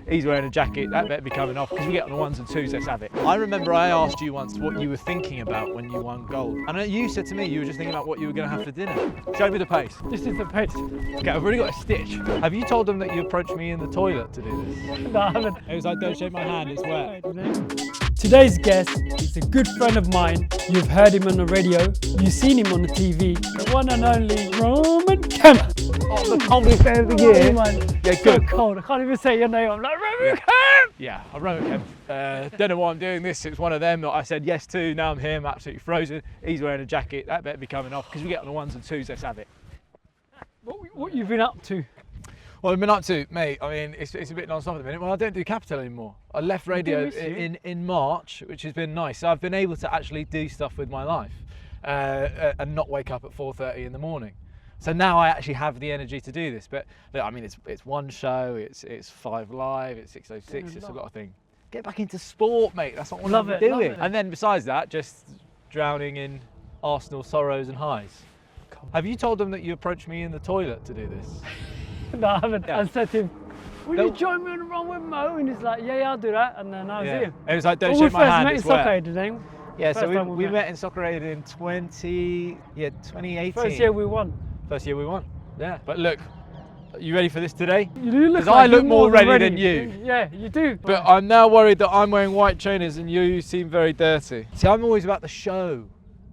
He's wearing a jacket, that better be coming off, because we get on the ones and twos, let's have it. I remember I asked you once what you were thinking about when you won gold. And you said to me you were just thinking about what you were going to have for dinner. Show me the pace. This is the pace. Okay, I've already got a stitch. Have you told them that you approached me in the toilet to do this? No, I haven't. It was like, don't shake my hand, it's wet. Today's guest is a good friend of mine. You've heard him on the radio, you've seen him on the TV. The one and only Martin Kemp. Oh, the coldest day of the year. Man. Yeah, So good. cold, I can't even say your name. I'm like, Martin Kemp! Yeah, I'm Martin Kemp. Don't know why I'm doing this. It's one of them that I said yes to. Now I'm here, I'm absolutely frozen. He's wearing a jacket, that better be coming off, because we get on the ones and twos, let's have it. What you've been up to? Well, I've been up to, mate, I mean, it's a bit non-stop at the minute. Well, I don't do Capital anymore. I left radio in March, which has been nice. So I've been able to actually do stuff with my life and not wake up at 4:30 in the morning. So now I actually have the energy to do this. But look, I mean, it's one show, it's 5 Live, it's 606, it's a lot of things. Get back into sport, mate. That's what I'm doing. And then besides that, just drowning in Arsenal sorrows and highs. Have you told them that you approached me in the toilet to do this? No, I haven't. Yeah. I said to him, will you join me on the run with Mo? And he's like, yeah, I'll do that. And then I was here. It was like, don't Well, shake my hand, it's we first met in wet. Soccer Aid, didn't we? Yeah, First so time we met in Soccer Aid in 2018. First year we won. First year we won. Yeah. But look, are you ready for this today? You do look Because like I look you're more than ready than you. Yeah, you do. But I'm now worried that I'm wearing white trainers and you seem very dirty. See, I'm always about the show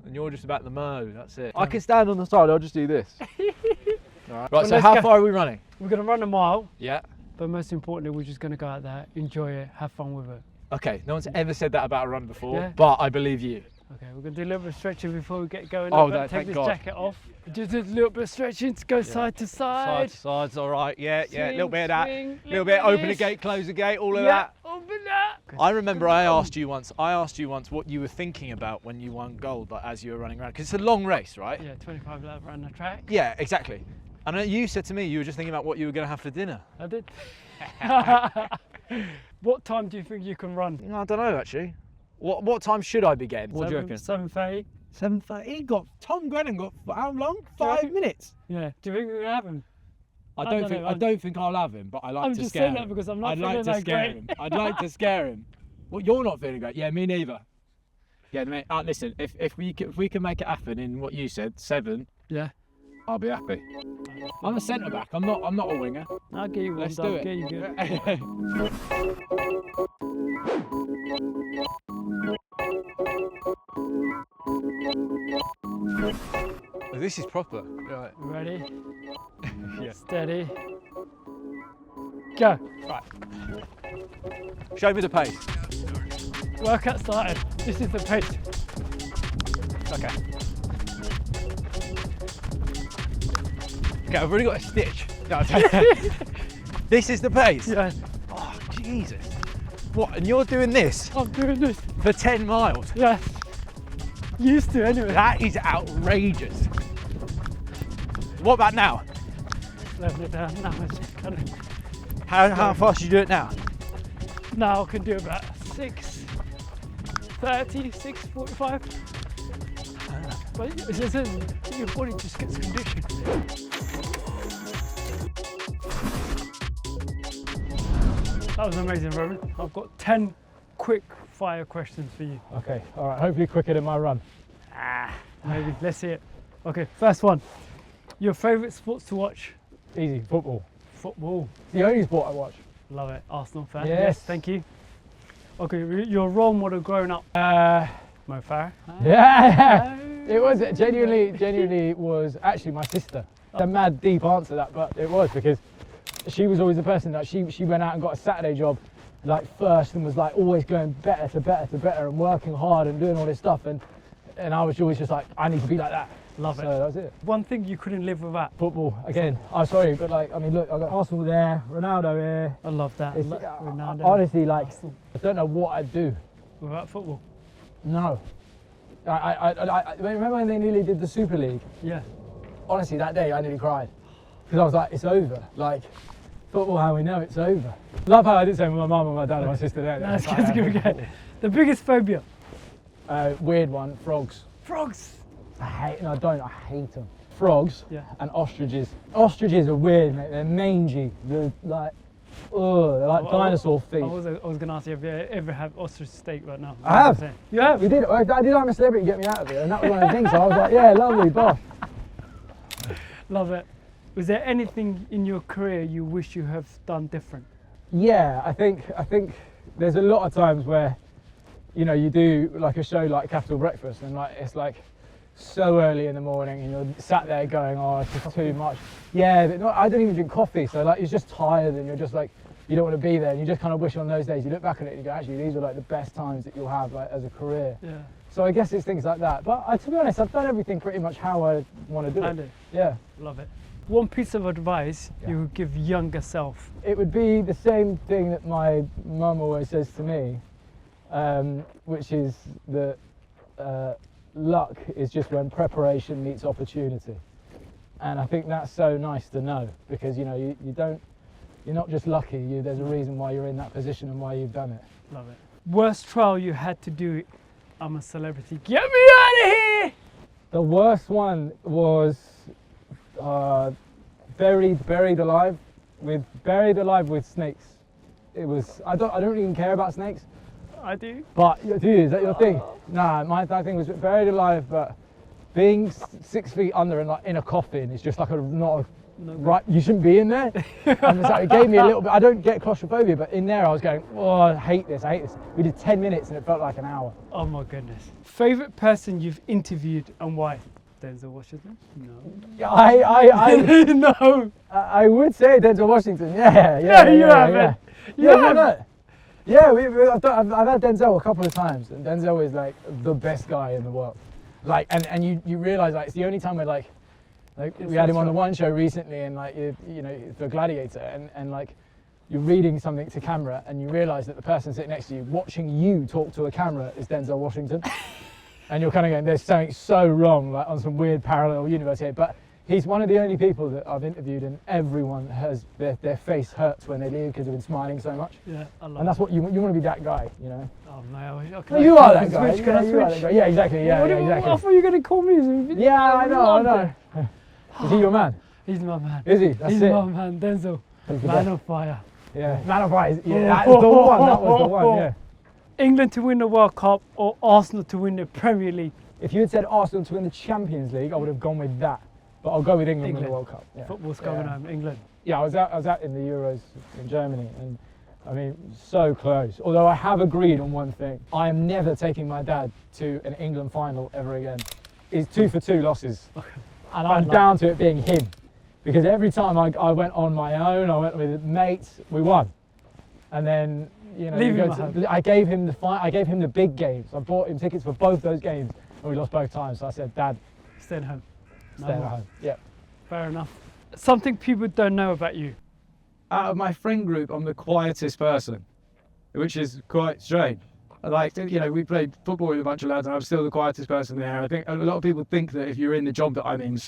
and you're just about the mo, that's it. I can stand on the side, I'll just do this. Right, Well, so how far are we running? We're going to run a mile. Yeah. But most importantly, we're just going to go out there, enjoy it, have fun with it. Okay, no one's ever said that about a run before, Yeah. but I believe you. Okay, we're going to do a little bit of stretching before we get going. Oh, Take thank this God. jacket off. Just a little bit of stretching to go side to side. Sides, all right, yeah, a little Swing, bit of that. swing, Little bit, open the this. gate, close the gate, all of Yeah, that. open that. I remember I asked you once what you were thinking about when you won gold, like, as you were running around, because it's a long race, right? Yeah, 25 laps around the track. Yeah, exactly. And you said to me you were just thinking about what you were going to have for dinner. I did. What time do you think you can run? I don't know, actually. What time should I be getting? What do you reckon? 7:30. 7:30. Tom Grennan got for how long? 5 minutes. Yeah. Do you think we're gonna have him? I don't know, I don't think I'll have him, but I like I'm to just scare saying him. that because I'm not I'd feeling like to that scare great. him. I'd like to scare him. Well, you're not feeling great. Yeah, me neither. Yeah, mate. Listen, if we can make it happen in what you said, 7, Yeah. I'll be happy. I'm a centre back. I'm not a winger. I'll get you. Let's one, do I'll get you it. good. Oh, this is proper. Right. Ready? Yeah. Steady. Go. Right. Show me the pace. Workout started. This is the pace. Okay. Okay, I've already got a stitch. No, this is the pace. Yeah. Oh, Jesus. What? And you're doing this I'm doing this. for 10 miles? Yeah. Used to anyway. That is outrageous. What about now? Level it down. Now it's kind of. How fast do you do it now? Now I can do about 6:30, 6:45. But it's just your body just gets conditioned. That was amazing, Roman. I've got 10 quick fire questions for you. Okay. All right. Hopefully quicker than my run. Maybe. Let's see it. Okay, first one. Your favourite sports to watch? Easy. Football. Football. It's the only sport I watch. Love it. Arsenal fan. Yes. Thank you. Okay, your role model growing up? Mo Farah. Yeah. It was genuinely was actually my sister. A mad deep answer to that, but it was because she was always the person that she went out and got a Saturday job like first and was like always going better to better and working hard and doing all this stuff and I was always just like, I need to be like that. Love it. So that was it. One thing you couldn't live without? Football again. I'm sorry, but like I mean, look, I got Arsenal there, Ronaldo here. I love that. It's, Ronaldo. honestly, like I don't know what I'd do. Without football? No. I remember when they nearly did the Super League. Yeah. Honestly, that day I nearly cried because I was like, it's over. Like football, how we know it's over. Love how I did say with my mum and my dad and my sister there. That's good. The biggest phobia? Weird one, frogs. Frogs. I hate them. Frogs Yeah. and ostriches. Ostriches are weird, mate. They're mangy. They're like oh, they're like dinosaur feet. I was going to ask you, have you ever had ostrich steak right now? I have. You have? We did. I did. I'm a celebrity. Get me out of it, and that was one of the things. So I was like, yeah, lovely, boss. Love it. Was there anything in your career you wish you have done different? Yeah, I think there's a lot of times where, you know, you do like a show like Capital Breakfast, and like it's like so early in the morning, and you're sat there going, oh, it's just too much. Yeah, but no, I don't even drink coffee, so like you're just tired, and you're just like, you don't want to be there, and you just kind of wish on those days you look back on it and you go, actually, these are like the best times that you'll have like as a career. Yeah. So I guess it's things like that. But to be honest, I've done everything pretty much how I want to do it. Yeah. Love it. One piece of advice you would give younger self? It would be the same thing that my mum always says to me, which is that luck is just when preparation meets opportunity. And I think that's so nice to know, because you know you're not just lucky, there's a reason why you're in that position and why you've done it. Love it. Worst trial you had to do, I'm a celebrity, get me out of here! The worst one was buried alive with snakes. It was, I don't even care about snakes. I do. But is that your thing? Nah, my thing was buried alive, but being 6 feet under and like in a coffin is just like right. You shouldn't be in there. And so it gave me a little bit. I don't get claustrophobia, but in there I was going, oh, I hate this. We did 10 minutes and it felt like an hour. Oh my goodness. Favorite person you've interviewed and why? Denzel Washington? No. No. I would say Denzel Washington. Yeah. Yeah, I've had Denzel a couple of times, and Denzel is like the best guy in the world. Like, and you realise like it's the only time where like we had him on the One Show recently, and like you know for Gladiator, and like you're reading something to camera, and you realise that the person sitting next to you watching you talk to a camera is Denzel Washington, and you're kind of going, there's something so wrong, like on some weird parallel universe here, but. He's one of the only people that I've interviewed, and everyone has their face hurts when they leave because they've been smiling so much. Yeah, I love and that's what you want to be, that guy, you know. Oh man, you are that guy. Can I switch? Yeah, exactly. Yeah, exactly. I thought you were going to call me. Yeah, I know. Is he your man? He's my man. Is he? That's He's it. my man, Denzel. Man of fire. Yeah, man of fire. Yeah, that's the one. That was the one. Yeah. England to win the World Cup or Arsenal to win the Premier League? If you had said Arsenal to win the Champions League, I would have gone with that. But I'll go with England in the World Cup. Yeah. Football's coming home, England. Yeah, I was out in the Euros in Germany, and I mean, so close. Although I have agreed on one thing: I am never taking my dad to an England final ever again. It's 2 for 2 losses, and I'm down to it being him, because every time I went on my own, I went with mates, we won, and then you know I gave him the big games. I bought him tickets for both those games, and we lost both times. So I said, Dad, stay at home. Stay at home. Yeah. Fair enough. Something people don't know about you. Out of my friend group, I'm the quietest person, which is quite strange. Like, you know, we played football with a bunch of lads, and I'm still the quietest person there. I think a lot of people think that if you're in the job that I'm in,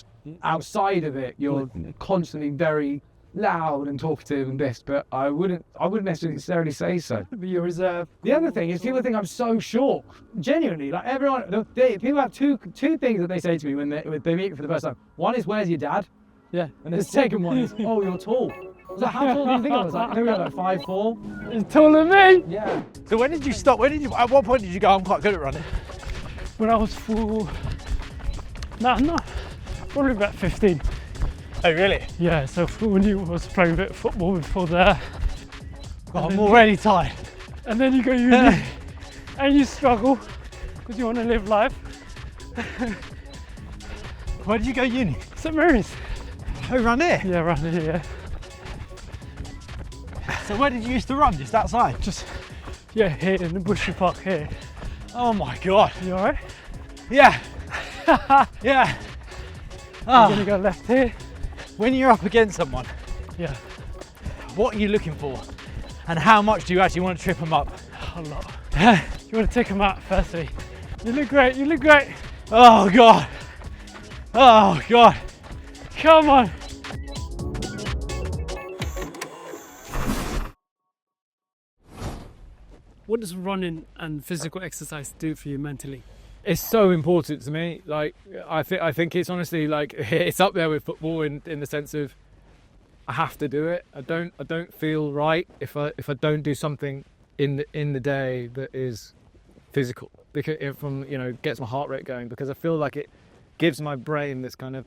outside of it, you're constantly very loud and talkative and this, but I wouldn't necessarily say so. But you're reserved. The other thing is people think I'm so short. Genuinely, like everyone, people have two things that they say to me when they meet me for the first time. One is, where's your dad? Yeah. And the second one is, oh, you're tall. I was like, how tall do you think I was? Like, maybe like 5'4". He's taller than me. Yeah. So when did you stop? At what point did you go, I'm quite good at running? When I was probably about 15. Oh really? Yeah, so when you was playing a bit of football before there. God, I'm already tired. And then you go uni and you struggle because you want to live life. Where did you go uni? St Mary's. Oh, around here? Yeah, around here, yeah. So where did you used to run? Just outside? Yeah, here in the Bushy Park here. Oh my God. You alright? Yeah. Yeah. You're gonna go left here. When you're up against someone, yeah, what are you looking for? And how much do you actually want to trip them up? A lot. You want to take them out firstly. You look great, Oh God. Oh God. Come on. What does running and physical exercise do for you mentally? It's so important to me. Like I think it's honestly like it's up there with football in the sense of I have to do it. I don't feel right if I don't do something in the day that is physical, because it gets my heart rate going, because I feel like it gives my brain this kind of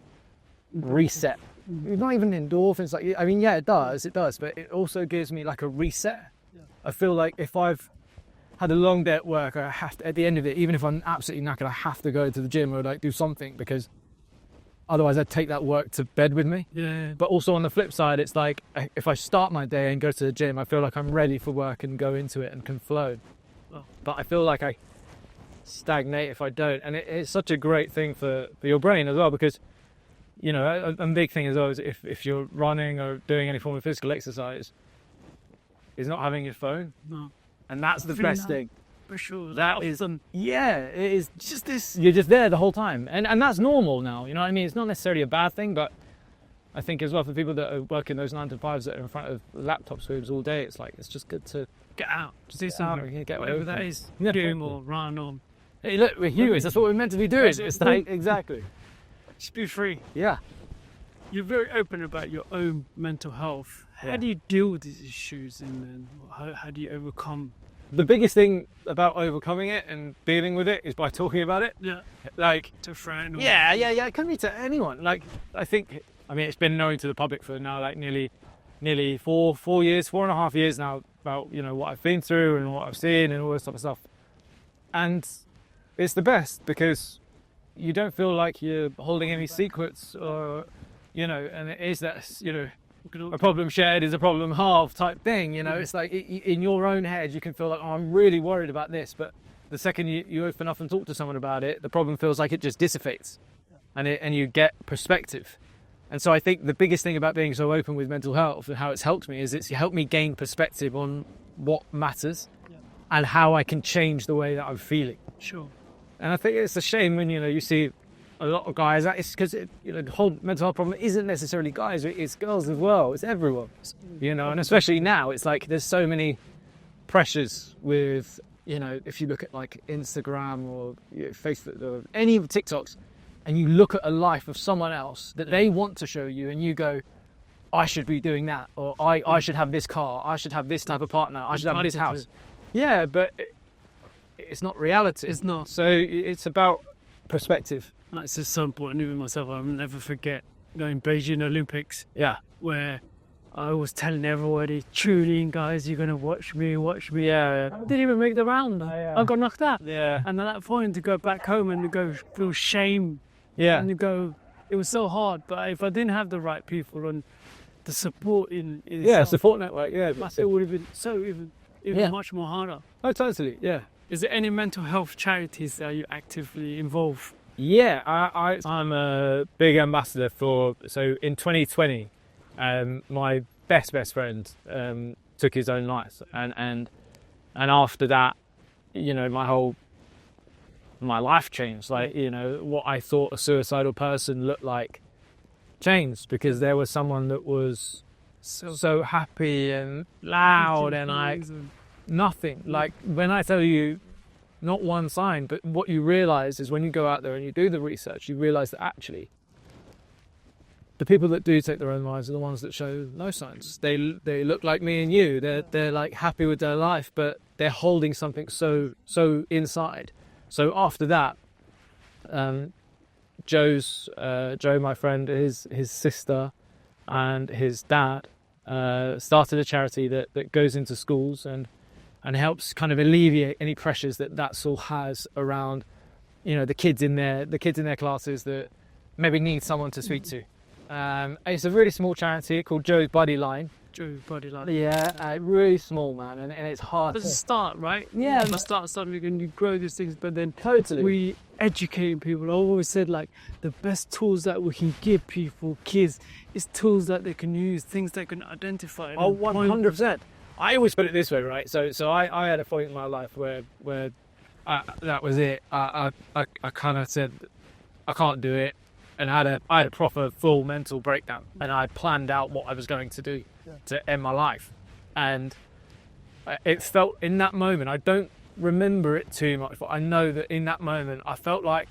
reset. Not even endorphins, it does, but it also gives me like a reset. I feel like if I've had a long day at work, I have to, at the end of it, even if I'm absolutely knackered, I have to go to the gym or like do something, because otherwise I'd take that work to bed with me. Yeah. But also on the flip side, it's like if I start my day and go to the gym, I feel like I'm ready for work and go into it and can flow. But I feel like I stagnate if I don't, and it's such a great thing for your brain as well, because a big thing as well is if you're running or doing any form of physical exercise, is not having your phone. No. And that's the best thing. For sure. That is, it is just this, you're just there the whole time. And that's normal now, you know what I mean? It's not necessarily a bad thing, but I think as well for people that are working those 9 to 5s that are in front of laptop screens all day, it's like, it's just good to Get out. Just do something. get Whatever that is. Gym or run or... Hey, look, we're humans, that's what we're meant to be doing. It's like, exactly. Just be free. Yeah. You're very open about your own mental health. How do you deal with these issues, and how do you overcome? The biggest thing about overcoming it and dealing with it is by talking about it. Yeah. Like, To a friend. Or... yeah, it can be to anyone. Like, I think, it's been known to the public for now, like nearly 4.5 years now, about, what I've been through and what I've seen and all this type of stuff. And it's the best, because you don't feel like you're holding any secrets, or, and it is that, a problem shared is a problem halved type thing, It's like in your own head you can feel like, oh, I'm really worried about this, but the second you open up and talk to someone about it, the problem feels like it just dissipates, and you get perspective. And so I think the biggest thing about being so open with mental health and how it's helped me is it's helped me gain perspective on what matters and how I can change the way that I'm feeling. Sure. And I think it's a shame when you see a lot of guys. It's because the whole mental health problem isn't necessarily guys; it's girls as well. It's everyone, And especially now, it's like there's so many pressures with if you look at like Instagram or Facebook or any of the TikToks, and you look at a life of someone else that they want to show you, and you go, I should be doing that, or I should have this car, I should have this type of partner, I should have this house. Yeah, but it's not reality. It's not. So it's about perspective. That's just so important. Even myself, I'll never forget going Beijing Olympics. Yeah. Where I was telling everybody, tune in, guys, you're going to watch me. Yeah. I didn't even make the round. I got knocked out. Yeah. And at that point, to go back home and to go feel shame. Yeah. And to go, it was so hard. But if I didn't have the right people and the support in support network. Yeah, it would have been even much more harder. Oh, totally. Yeah. Is there any mental health charities that you actively involve? Yeah, I'm a big ambassador for. So in 2020, my best friend took his own life, and after that, my life changed. Like, what I thought a suicidal person looked like changed, because there was someone that was so happy and loud and like nothing. Like, when I tell you, not one sign, but what you realise is when you go out there and you do the research, you realise that actually the people that do take their own lives are the ones that show no signs. They look like me and you. They're like happy with their life, but they're holding something so inside. So after that, Joe, my friend, his sister and his dad started a charity that goes into schools and helps kind of alleviate any pressures that school has around, the kids in their classes that maybe need someone to speak to. It's a really small charity called Joe's Buddy Line. Joe's Buddy Line. Yeah, really small, man, and it's hard. It's a start, right? Yeah. You start something and you grow these things, but then Totally. we educate people. I always said, like, the best tools that we can give people, kids, is tools that they can use, things they can identify. Oh, 100%. I always put it this way, right? So I had a point in my life where that was it. I kind of said I can't do it, and I had a proper full mental breakdown, and I planned out what I was going to do to end my life, and it felt in that moment. I don't remember it too much, but I know that in that moment I felt like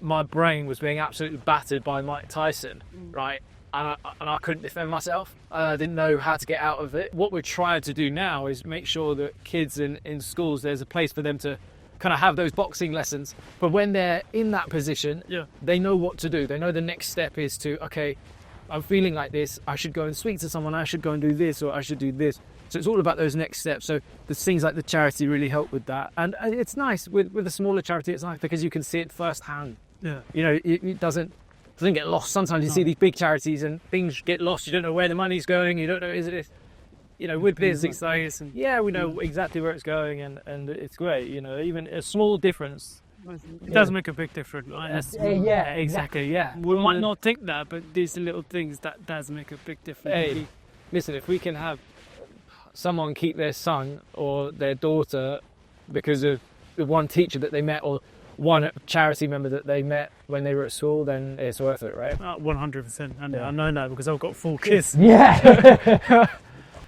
my brain was being absolutely battered by Mike Tyson, right? and I couldn't defend myself. I didn't know how to get out of it. What we're trying to do now is make sure that kids in schools, there's a place for them to kind of have those boxing lessons. But when they're in that position, they know what to do. They know the next step is to, okay, I'm feeling like this, I should go and speak to someone, I should go and do this, or I should do this. So it's all about those next steps. So the things like the charity really help with that. And it's nice with a smaller charity, it's nice because you can see it firsthand. Yeah. You know, it doesn't get lost. Sometimes you see these big charities and things get lost. You don't know where the money's going. You don't know, is it this? You know, with this, it's like, we know exactly where it's going, and it's great. You know, even a small difference, it does make a big difference. Right? Exactly. Yeah, we might not think that, but these little things that does make a big difference. Hey, listen, if we can have someone keep their son or their daughter because of the one teacher that they met or one charity member that they met when they were at school, then it's worth it, right? 100%. And I know that because I've got 4 kids. Yeah.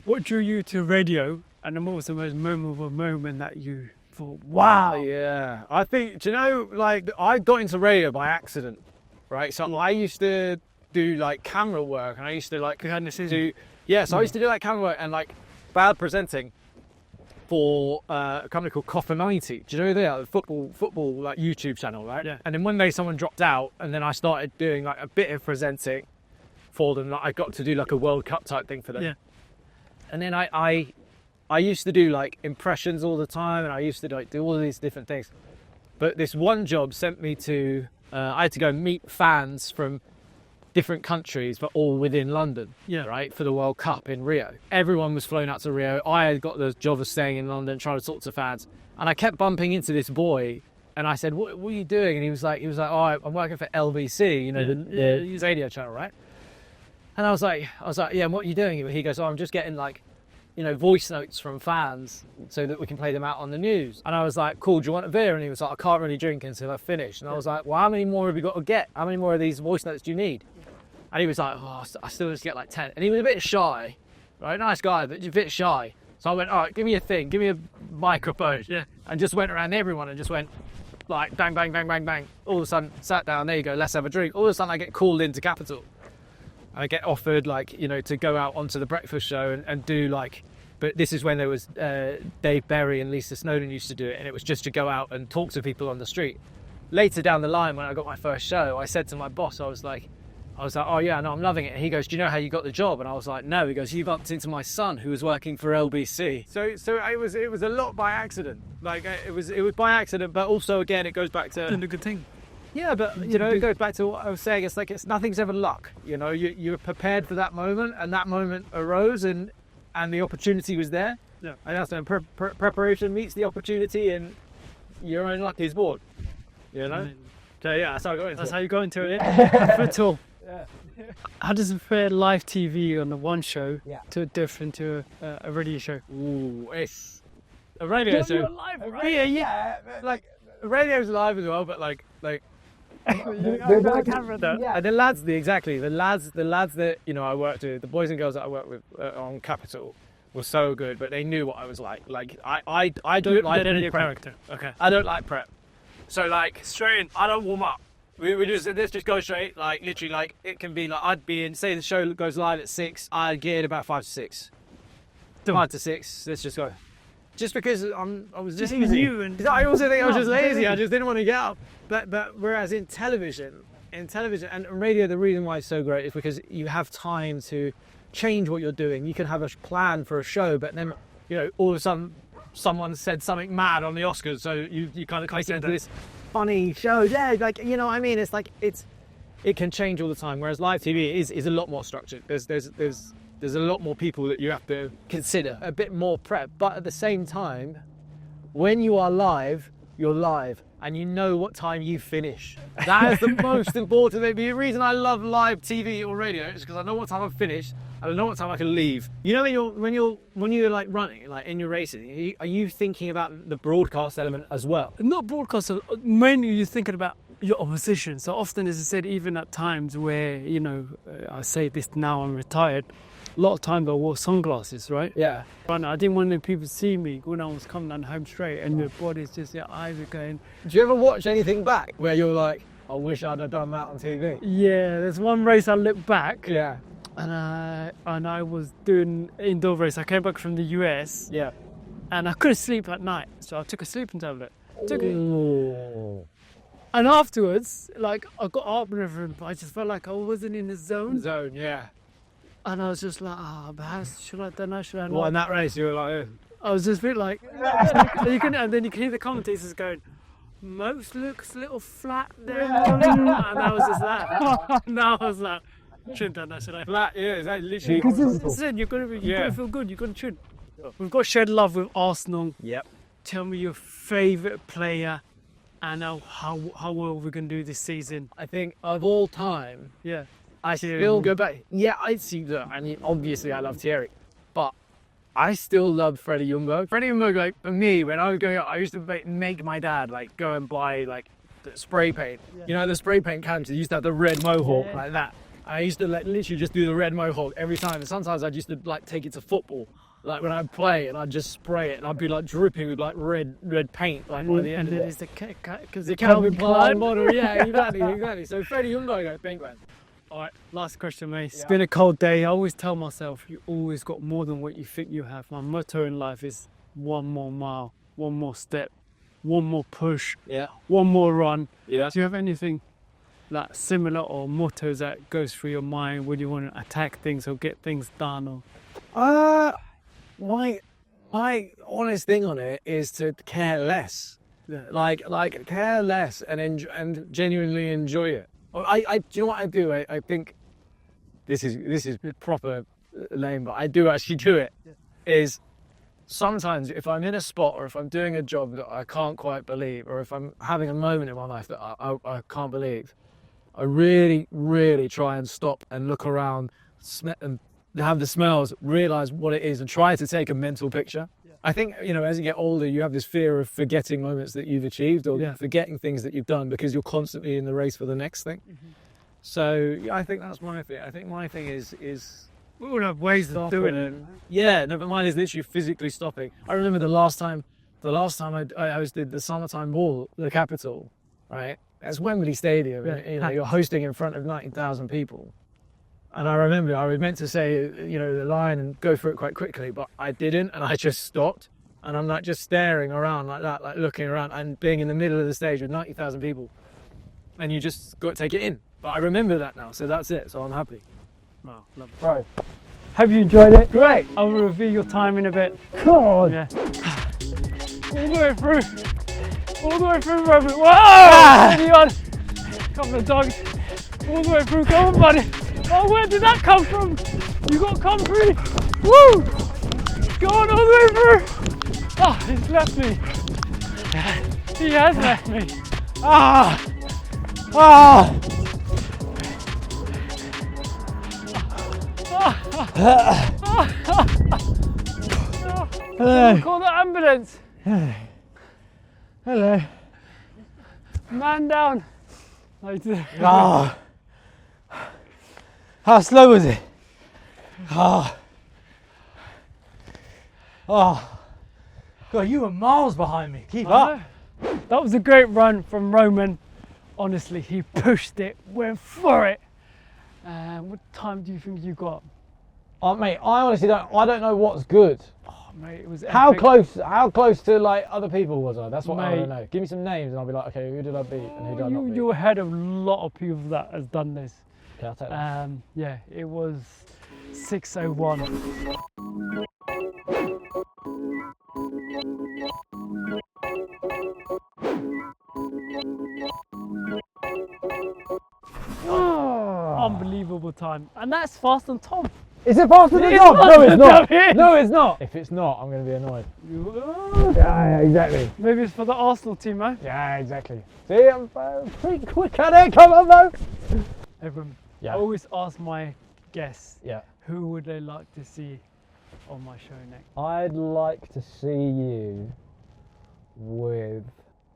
What drew you to radio, and what was the most memorable moment that you thought, wow? Yeah, I think, do you know, like, I got into radio by accident, right? So I used to do like camera work, and I used to like so I used to do like camera work and like bad presenting for a company called Coffer 90. Do you know who they are? The football like YouTube channel, right? Yeah. And then one day someone dropped out, and then I started doing like a bit of presenting for them. Like, I got to do like a World Cup type thing for them. Yeah. And then I used to do like impressions all the time, and I used to like do all these different things. But this one job sent me to, I had to go meet fans from different countries, but all within London, right, for the World Cup in Rio. Everyone was flown out to Rio. I had got the job of staying in London, trying to talk to fans. And I kept bumping into this boy, and I said, what are you doing? And he was like, oh, I'm working for LBC, you know, the radio channel, right? And I was like, yeah, and what are you doing? He goes, oh, I'm just getting like, you know, voice notes from fans so that we can play them out on the news. And I was like, cool, do you want a beer? And he was like, I can't really drink until I finish. And I was like, well, how many more have you got to get? How many more of these voice notes do you need? And he was like, oh, I still just get like 10. And he was a bit shy, right? Nice guy, but just a bit shy. So I went, all right, give me a thing, give me a microphone. Yeah. And just went around everyone and just went like bang, bang, bang, bang, bang. All of a sudden, sat down, there you go, let's have a drink. All of a sudden I get called into Capital. I get offered like, you know, to go out onto the breakfast show and do like, but this is when there was Dave Berry and Lisa Snowdon used to do it, and it was just to go out and talk to people on the street. Later down the line, when I got my first show, I said to my boss, I was like, oh yeah, no, I'm loving it. And he goes, do you know how you got the job? And I was like, no. He goes, you bumped into my son who was working for LBC. So it was a lot by accident. Like it was by accident, but also again, it goes back to And a good thing. Yeah, but you know, it goes back to what I was saying. It's like nothing's ever luck. You know, you're prepared for that moment, and that moment arose, and the opportunity was there. Yeah. And that's when preparation meets the opportunity, and your own luck is born. You know. So yeah, that's how I got into it. That's how you got into it. First of all, how does it compare live TV on the one show to a radio show? Ooh, it's a radio show. Live, right? Yeah. Like radio's live as well, but like. And the lads that I worked with, the boys and girls that I worked with on Capital were so good, but they knew what I was like. Like I don't like any character. Okay. I don't like prep. So like straight in, I don't warm up. We just let's just go straight. Like literally, like it can be like I'd be in. Say the show goes live at 6. I'd get in about 5 to 6. 5 to 6. Let's just go. Just because I was just lazy. I also think I was just lazy. I just didn't want to get up. But whereas in television and radio, the reason why it's so great is because you have time to change what you're doing. You can have a plan for a show, but then, you know, all of a sudden someone said something mad on the Oscars, so you kind of click into this funny show. Yeah, like, you know what I mean? It's like it can change all the time. Whereas live TV is a lot more structured. There's a lot more people that you have to consider, a bit more prep. But at the same time, when you are live, you're live. And you know what time you finish. That is the most important thing. The reason I love live TV or radio is because I know what time I've finished and I know what time I can leave. You know, when you're like running, like in your racing, are you thinking about the broadcast element as well? Not broadcast, mainly you're thinking about your opposition. So often, as I said, even at times where, you know, I say this now, I'm retired, a lot of times I wore sunglasses, right? Yeah. But I didn't want the people to see me when I was coming down home straight, and your body's just, your eyes are going. Do you ever watch anything back where you're like, I wish I'd have done that on TV. Yeah, there's one race I look back, Yeah. and I was doing indoor race. I came back from the US, Yeah. and I couldn't sleep at night, so I took a sleeping tablet. Ooh. And afterwards, like, I got up and everything, but I just felt like I wasn't in the zone. Zone, yeah. And I was just like, should I do that? Should I not? What, in that race you were like, I was just a bit like, and then you can hear the commentators going, most looks a little flat there. And I was just like, now I was like, shouldn't have done that, should I? flat, yeah, is that literally? Because it's it, you've got to feel good, you've got to tune. We've got shared love with Arsenal. Yep. Tell me your favourite player and how well we're going to do this season. I think of all time, Yeah. I still go back. Yeah, I see that. I mean, obviously I love Thierry, but I still love Freddie Ljungberg. Freddie Ljungberg, like, for me, when I was growing up, I used to make my dad, like, go and buy, like, the spray paint. Yeah. You know, the spray paint cans, they used to have the red mohawk, like that. I used to, like, literally just do the red mohawk every time. And sometimes I used to, like, take it to football. Like, when I'd play, and I'd just spray it, and I'd be, like, dripping with, like, red paint, like, by the end of it. It's because The Calvin Klein model, yeah, exactly. So Freddie Ljungberg, I think, man. All right, last question, mate. It's been a cold day. I always tell myself, you always got more than what you think you have. My motto in life is one more mile, one more step, one more push, Yeah. one more run. Yeah. Do you have anything like similar or mottos that goes through your mind when you want to attack things or get things done? Or My honest thing on it is to care less. Like care less and genuinely enjoy it. Do you know what I do? I think this is proper lame, but I do actually do it. Is sometimes if I'm in a spot or if I'm doing a job that I can't quite believe, or if I'm having a moment in my life that I can't believe, I really, really try and stop and look around and have the smells, realise what it is, and try to take a mental picture. I think, you know, as you get older, you have this fear of forgetting moments that you've achieved or forgetting things that you've done because you're constantly in the race for the next thing. So yeah, I think that's my thing. I think my thing is we all have ways of doing it. Yeah, no, but mine is literally physically stopping. I remember the last time I hosted the summertime ball, the Capitol, right? That's Wembley Stadium. Yeah. And, you know, you're hosting in front of 90,000 people. And I remember I was meant to say, you know, the line and go through it quite quickly, but I didn't, and I just stopped. And I'm like just staring around like that, like looking around and being in the middle of the stage with 90,000 people. And you just got to take it in. But I remember that now, so that's it. So I'm happy. Wow, love it. Right. Have you enjoyed it? Great. I'll review your time in a bit. God. Yeah. All the way through. All the way through, Robert. Whoa! Steady on. Couple of dogs. All the way through. Come on, buddy. Oh, where did that come from? You got concrete. Woo! Go on all the way through. Oh, he's left me. He has left me. Ah! Hello. Call the ambulance. Hello. Man down. Ah. How slow was it? Ah. Oh. God, you were miles behind me. Keep up. That was a great run from Roman. Honestly, he pushed it, went for it. What time do you think you got? Oh, mate, I honestly don't know what's good. Oh, mate, it was How epic. close to like other people was I? That's what I Mate. want to know. Give me some names and I'll be like, okay, who did I beat and who did I not beat? You're ahead of a lot of people that has done this. Okay, I'll take that. Yeah, it was 6:01. Unbelievable time, and that's fast on Tom. Is it faster than It is Tom? No, faster it's than not. Tom. No, it's not. If it's not, I'm going to be annoyed. Yeah, exactly. Maybe it's for the Arsenal team, eh? Yeah, exactly. See, I'm pretty quick at it. Come on, bro. Everyone, Yeah. I always ask my guests, Yeah. who would they like to see on my show next? I'd like to see you with,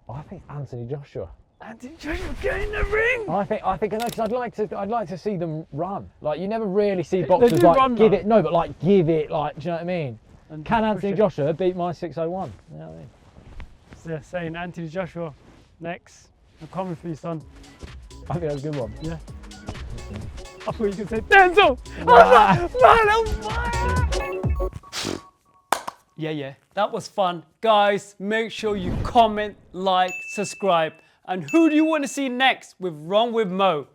I think Anthony Joshua. Anthony Joshua, get in the ring! I think because I'd like to see them run. Like you never really see They boxers do like run, give though. it. No, but like give it. Like do you know what I mean? And Can push Anthony it. Joshua beat my 601? You know what I mean? So they're saying Anthony Joshua next. I'm coming for you, son. I think that's a good one. Yeah. I thought you could say Denzel. I was like, man, I'm fire. Yeah. That was fun. Guys, make sure you comment, like, subscribe. And who do you want to see next with Wrong with Mo?